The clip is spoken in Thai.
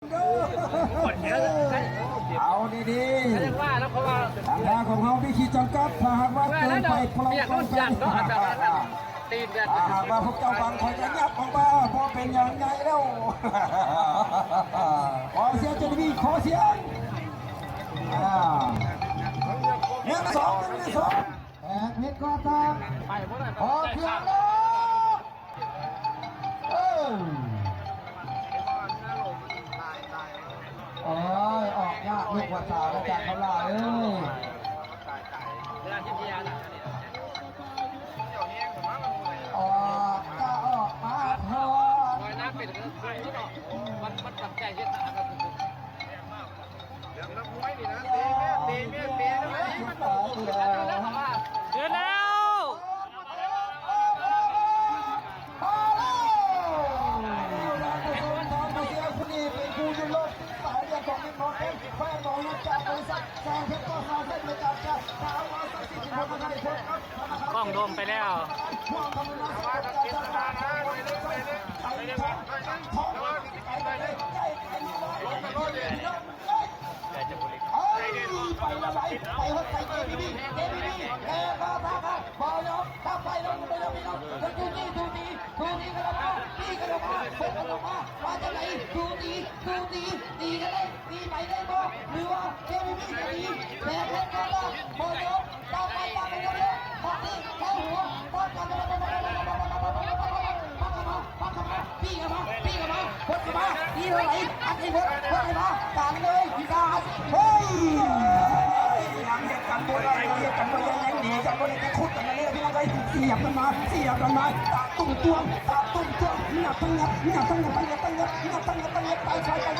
เอาดีๆทางด้านของเขาพี่ขีดจำกัดถ้าหากว่าเกินไปพลังต้องการถ้าหากว่าพวกเจ้าบางคนจะยับออกมาพอเป็นอย่างไงแล้วขอเสียงเจดีย์ขอเสียง1-2 1-2แอกเพชรก็ตามขอเพียงแล้วโอ้ยออกยากลูกว่าสาวอาจารย์เขาล่าเอ้ยออกก็ออกมาเถอะน้ำเป็นมันตัดใจเช่นนั้นเรื่องนักมวยนี่นะตีเมียเดือนแล้วกล้องโดมไปแล้วไปละไปหัวใจเจบีบีแกมาพอแล้วถ้าไปแล้วไปแล้วพี่น้องดูนี่กันแล้วมานี่กันแล้วมาพบกันแล้วมาว่าจะไหนดูดีกันเลยดีไปได้บ่หรือว่าเจบีบีจะดีแพ้เล่นกันแล้วพอแล้วตามไปกันเลยพอดีเข้าหัวพอกันเลยพี่กันมาพดกันมาพี่เท่าไหร่อันนี้พดกันมาการเลยพี่กาเฮ้ยยังเด็กกันตัวอะไรเรียกกันตัวยังดีกันตัวยังคุดกันเลยพี่น้องไอ้เสียบกันมาตาตุ้มตัวหนักตั้งไปใช้กัน